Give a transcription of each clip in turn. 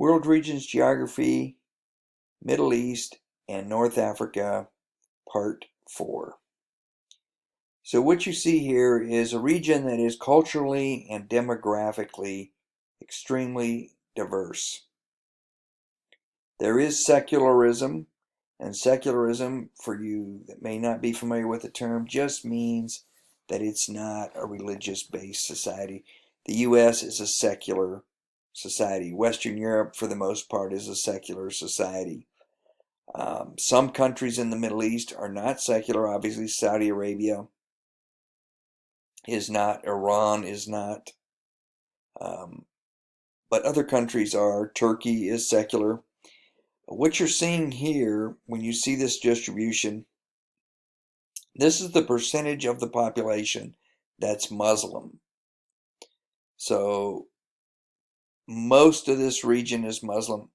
World Regions Geography, Middle East, and North Africa, Part 4. So what you see here is a region that is culturally and demographically extremely diverse. There is secularism, and secularism, for you that may not be familiar with the term, just means that it's not a religious-based society. The U.S. is a secular society. Western Europe, for the most part, is a secular society. Some countries in the Middle East are not secular. Obviously, Saudi Arabia is not. Iran is not. But other countries are. Turkey is secular. What you're seeing here, when you see this distribution, this is the percentage of the population that's Muslim. So most of this region is Muslim.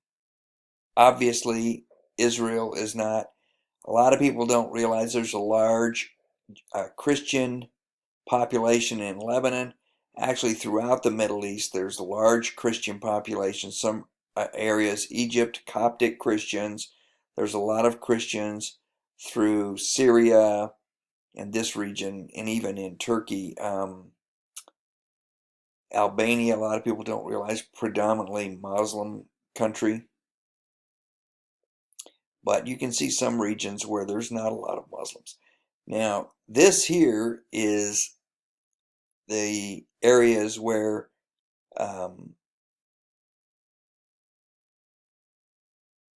Obviously, Israel is not. A lot of people don't realize there's a large Christian population in Lebanon. Actually, throughout the Middle East, there's a large Christian population. Some areas, Egypt, Coptic Christians. There's a lot of Christians through Syria and this region, and even in Turkey. Albania, a lot of people don't realize, predominantly Muslim country. But you can see some regions where there's not a lot of Muslims. Now, this here is the areas where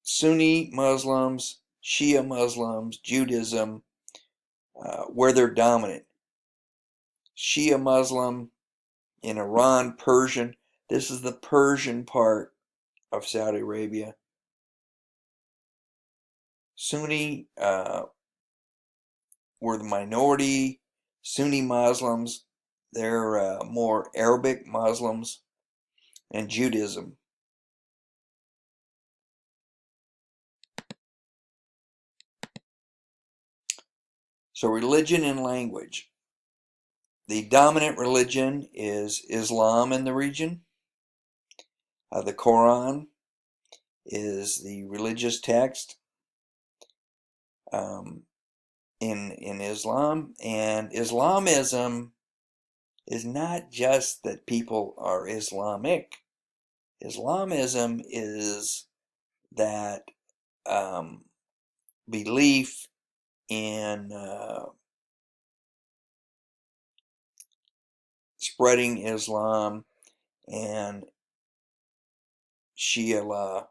Sunni Muslims, Shia Muslims, Judaism, where they're dominant. Shia Muslim in Iran, Persian. This is the Persian part of Saudi Arabia. Sunni were the minority. Sunni Muslims, they're more Arabic Muslims, and Judaism. So religion and language. The dominant religion is Islam in the region. The Quran is the religious text in Islam. And Islamism is not just that people are Islamic. Islamism is that belief in spreading Islam and Shia law.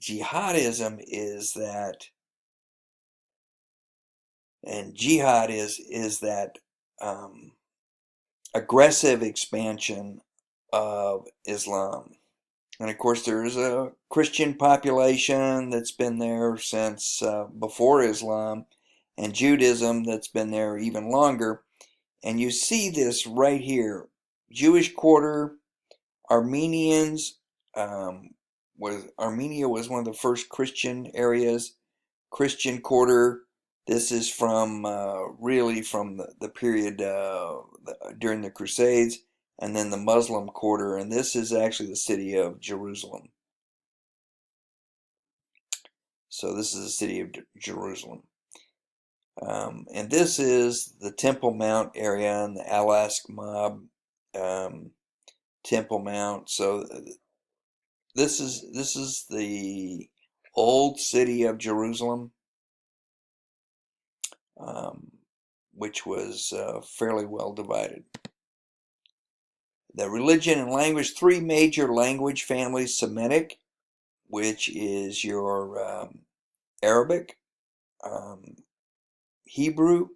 Jihadism is that, and jihad is that aggressive expansion of Islam. And of course, there is a Christian population that's been there since before Islam, and Judaism that's been there even longer. And you see this right here. Jewish quarter, Armenians, Armenia was one of the first Christian areas. Christian quarter, this is from really from the period during the Crusades. And then the Muslim quarter, and this is actually the city of Jerusalem. So this is the city of Jerusalem. And this is the Temple Mount area and the Al-Aqsa Temple Mount. So this is the old city of Jerusalem, which was fairly well divided. The religion and language, three major language families: Semitic, which is your Arabic, Hebrew,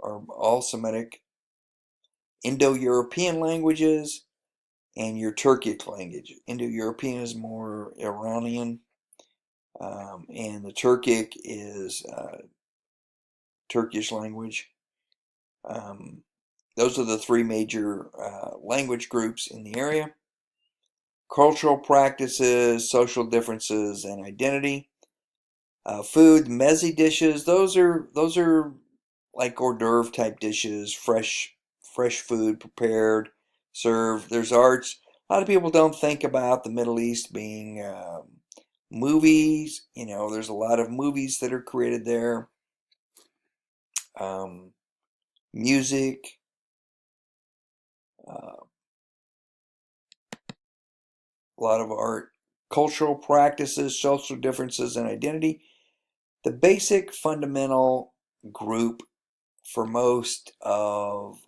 are all Semitic, Indo-European languages, and your Turkic language. Indo-European is more Iranian, and the Turkic is Turkish language. Those are the three major language groups in the area. Cultural practices, social differences, and identity. Food, meze dishes. Those are like hors d'oeuvre type dishes, fresh food prepared, served. There's arts A lot of people don't think about the Middle East being movies. There's a lot of movies that are created there, um, music, a lot of art, cultural practices, social differences, and identity. The basic fundamental group for most of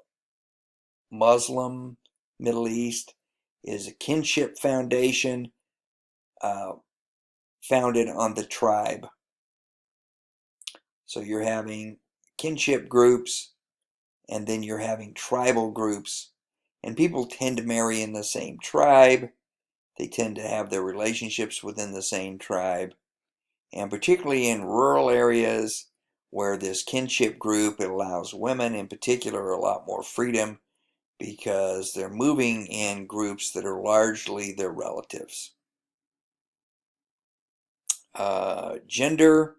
Muslim Middle East is a kinship foundation uh, founded on the tribe. So you're having kinship groups, and then you're having tribal groups, and people tend to marry in the same tribe. They tend to have their relationships within the same tribe, and particularly in rural areas where this kinship group, it allows women in particular a lot more freedom because they're moving in groups that are largely their relatives. Gender.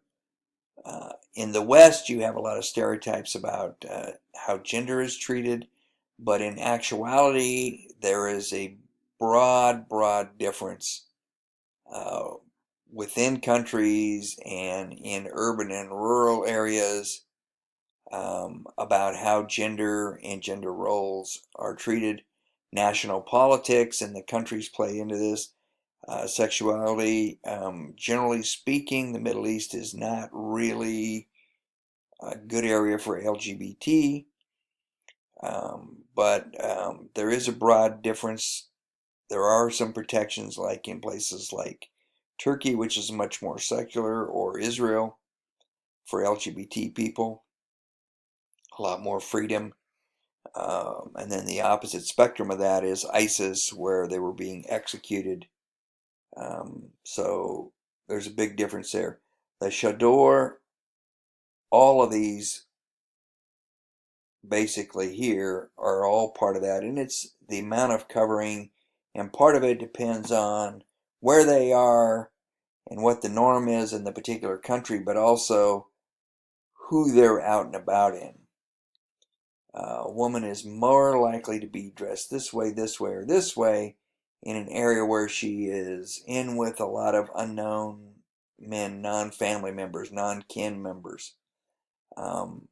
In the West, you have a lot of stereotypes about how gender is treated, but in actuality, there is a broad difference uh, within countries and in urban and rural areas about how gender and gender roles are treated. National politics and the countries play into this. Sexuality, generally speaking, the Middle East is not really a good area for LGBT, but there is a broad difference. There are some protections, like in places like Turkey, which is much more secular, or Israel for LGBT people, a lot more freedom. And then the opposite spectrum of that is ISIS, where they were being executed. So there's a big difference there. The Chador, all of these basically here are all part of that, and it's the amount of covering, and part of it depends on where they are and what the norm is in the particular country, but also who they're out and about in. A woman is more likely to be dressed this way, or this way in an area where she is in with a lot of unknown men, non-family members, non-kin members. Um,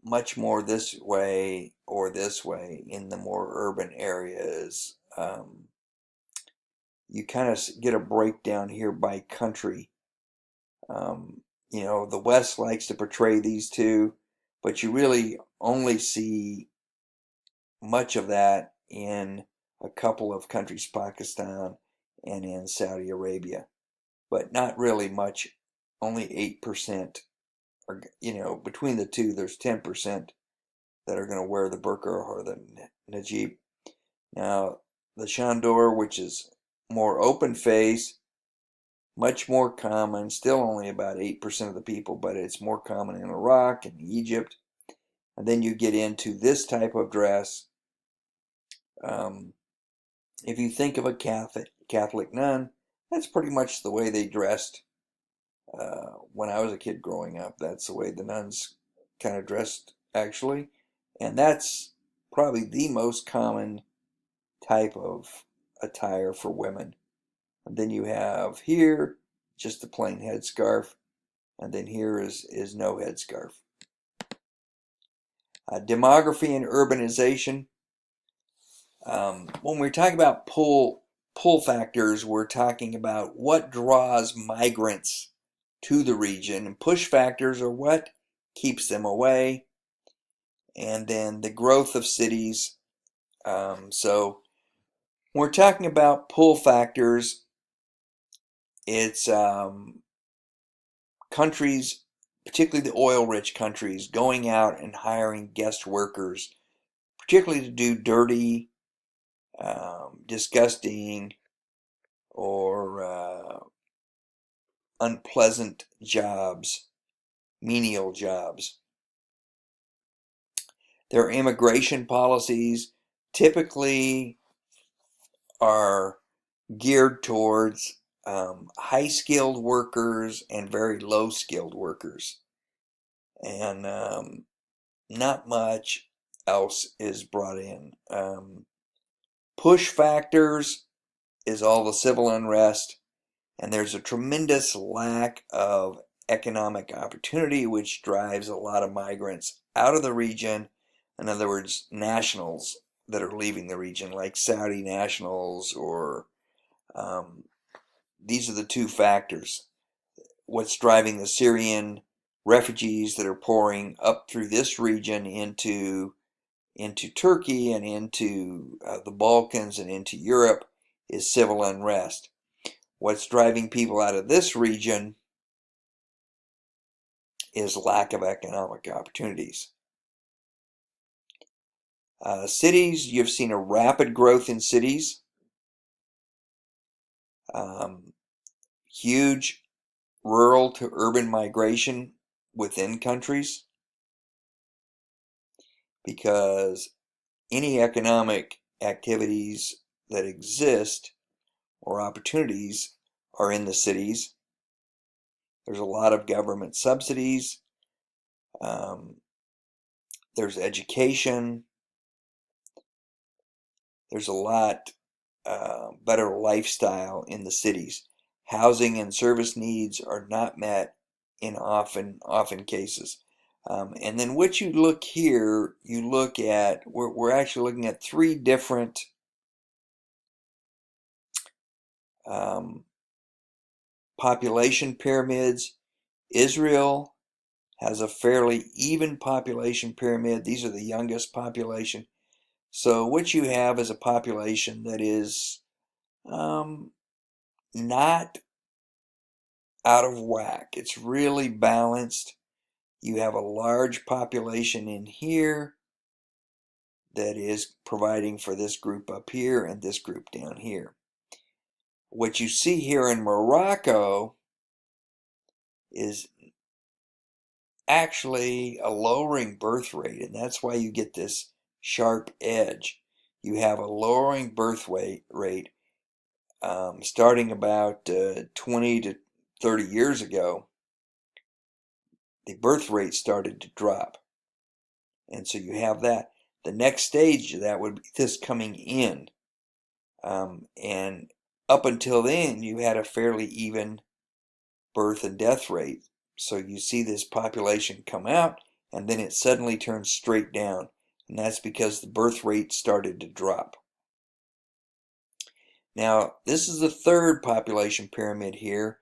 Much more this way or this way in the more urban areas. You kind of get a breakdown here by country. Um, the West likes to portray these two, but you really only see much of that in a couple of countries, Pakistan and in Saudi Arabia, but not really much. Only 8%, or between the two, there's 10% that are going to wear the burqa or the najib. Now, the Chandor, which is more open face, much more common, still only about 8% of the people, but it's more common in Iraq and Egypt. And then you get into this type of dress. If you think of a Catholic nun, that's pretty much the way they dressed when I was a kid growing up. That's the way the nuns kind of dressed, actually. And that's probably the most common type of attire for women. And then you have here just a plain headscarf, and then here is no headscarf. Demography and urbanization. When we're talking about pull factors, we're talking about what draws migrants to the region, and push factors are what keeps them away, and then the growth of cities. So when we're talking about pull factors, it's countries, particularly the oil-rich countries, going out and hiring guest workers, particularly to do dirty, disgusting, or unpleasant jobs, menial jobs. Their immigration policies typically are geared towards high-skilled workers and very low-skilled workers, and not much else is brought in. Push factors is all the civil unrest, and there's a tremendous lack of economic opportunity, which drives a lot of migrants out of the region. In other words, nationals that are leaving the region, like Saudi nationals, or these are the two factors. What's driving the Syrian refugees that are pouring up through this region into Turkey and into the Balkans and into Europe is civil unrest. What's driving people out of this region is lack of economic opportunities. Cities, you've seen a rapid growth in cities. Huge rural to urban migration within countries, because any economic activities that exist or opportunities are in the cities. There's a lot of government subsidies. There's education. There's a lot better lifestyle in the cities. Housing and service needs are not met in often cases. And then what you look here, you look at, we're actually looking at three different population pyramids. Israel has a fairly even population pyramid. These are the youngest population. So what you have is a population that is not out of whack. It's really balanced. You have a large population in here that is providing for this group up here and this group down here. What you see here in Morocco is actually a lowering birth rate, and that's why you get this sharp edge. You have a lowering birth rate starting about 20 to 30 years ago. The birth rate started to drop, and so you have that. The next stage of that would be this coming in, and up until then you had a fairly even birth and death rate. So you see this population come out, and then it suddenly turns straight down, and that's because the birth rate started to drop. Now, this is the third population pyramid here,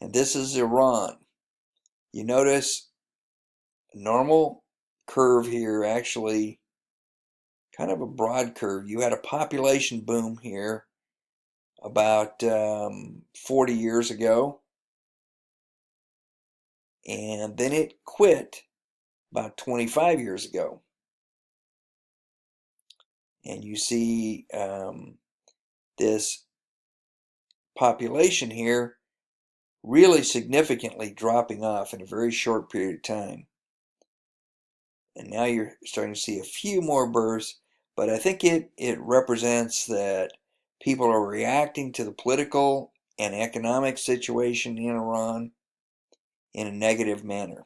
and this is Iran. You notice a normal curve here, actually kind of a broad curve. You had a population boom here about 40 years ago, and then it quit about 25 years ago. And you see this population here really significantly dropping off in a very short period of time. And now you're starting to see a few more births, but I think it represents that people are reacting to the political and economic situation in Iran in a negative manner.